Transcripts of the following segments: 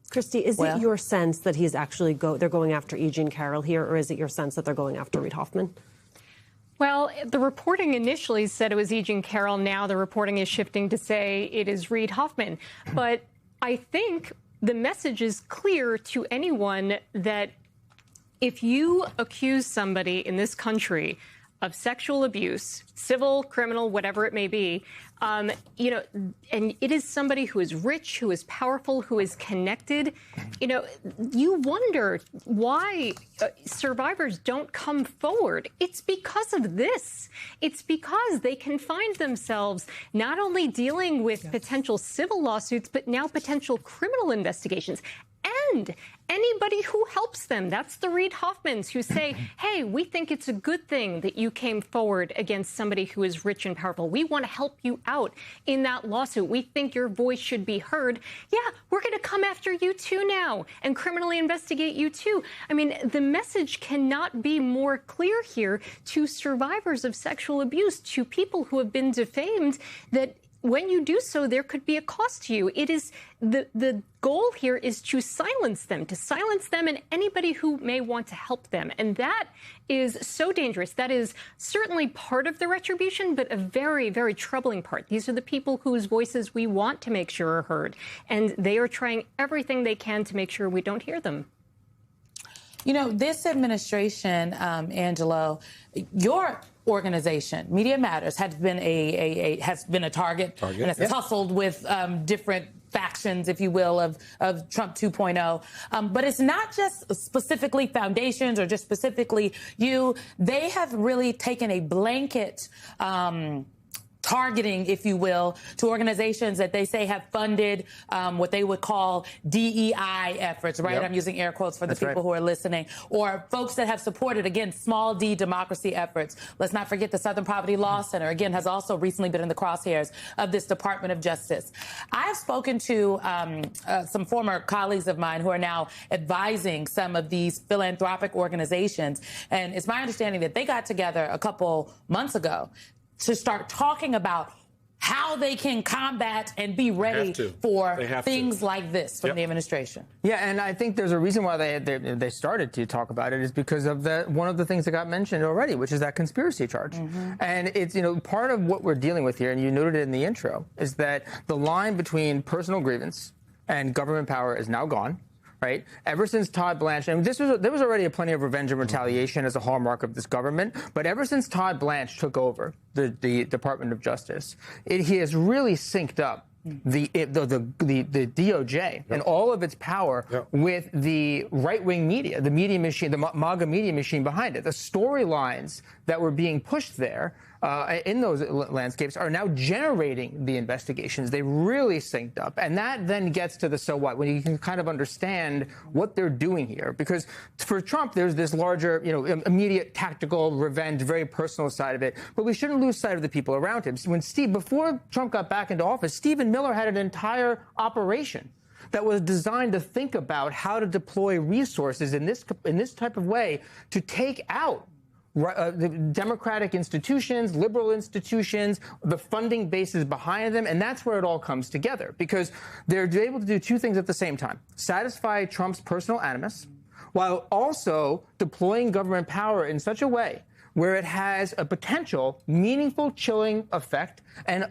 Christy, is it your sense that he's actually they're going after E. Jean Carroll here, or is it your sense that they're going after Reid Hoffman? Well, the reporting initially said it was E. Jean Carroll. Now the reporting is shifting to say it is Reid Hoffman. But I think the message is clear to anyone that if you accuse somebody in this country of sexual abuse, civil, criminal, whatever it may be, and it is somebody who is rich, who is powerful, who is connected, you wonder why survivors don't come forward. It's because of this. It's because they can find themselves not only dealing with potential civil lawsuits, but now potential criminal investigations. And anybody who helps them, that's the Reid Hoffmans who say, hey, we think it's a good thing that you came forward against somebody who is rich and powerful. We want to help you out in that lawsuit. We think your voice should be heard. Yeah, we're going to come after you too now and criminally investigate you too. I mean, the message cannot be more clear here to survivors of sexual abuse, to people who have been defamed, that when you do so, there could be a cost to you. It is the goal here is to silence them and anybody who may want to help them. And that is so dangerous. That is certainly part of the retribution, but a very, very troubling part. These are the people whose voices we want to make sure are heard. And they are trying everything they can to make sure we don't hear them. This administration, Angelo, your organization, Media Matters, has been a target. And has tussled with different factions, if you will, of Trump 2.0. But it's not just specifically foundations or just specifically you. They have really taken a blanket targeting, if you will, to organizations that they say have funded what they would call DEI efforts, right? Yep. I'm using air quotes for the people who are listening. Or folks that have supported, again, small d democracy efforts. Let's not forget the Southern Poverty Law Center, again, has also recently been in the crosshairs of this Department of Justice. I've spoken to some former colleagues of mine who are now advising some of these philanthropic organizations. And it's my understanding that they got together a couple months ago to start talking about how they can combat and be ready for things like this from the administration. Yeah, and I think there's a reason why they started to talk about it is because of one of the things that got mentioned already, which is that conspiracy charge. And it's, part of what we're dealing with here, and you noted it in the intro, is that the line between personal grievance and government power is now gone. Right? Ever since Todd Blanche, and there was already plenty of revenge and retaliation as a hallmark of this government, but ever since Todd Blanche took over the Department of Justice, he has really synced up the DOJ and all of its power with the right-wing media, the media machine, the MAGA media machine behind it. The storylines that were being pushed there in those landscapes are now generating the investigations. They really synced up. And that then gets to the so what, when you can kind of understand what they're doing here. Because for Trump, there's this larger, immediate tactical revenge, very personal side of it. But we shouldn't lose sight of the people around him. Before Trump got back into office, Stephen Miller had an entire operation that was designed to think about how to deploy resources in this type of way to take out the democratic institutions, liberal institutions, the funding bases behind them, and that's where it all comes together, because they're able to do two things at the same time: satisfy Trump's personal animus, while also deploying government power in such a way where it has a potential meaningful chilling effect and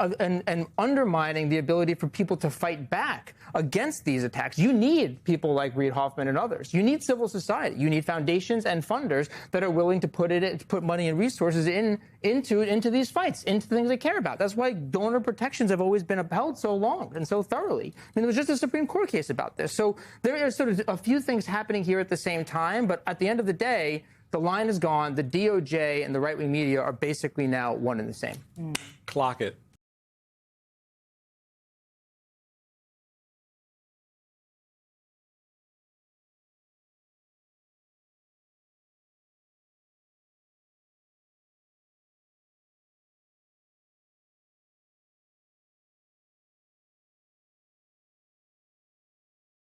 undermining the ability for people to fight back against these attacks. You need people like Reid Hoffman and others. You need civil society. You need foundations and funders that are willing to put money and resources into these fights, into things they care about. That's why donor protections have always been upheld so long and so thoroughly. There was just a Supreme Court case about this. So there are sort of a few things happening here at the same time, but at the end of the day, the line is gone. The DOJ and the right-wing media are basically now one and the same. Clock it.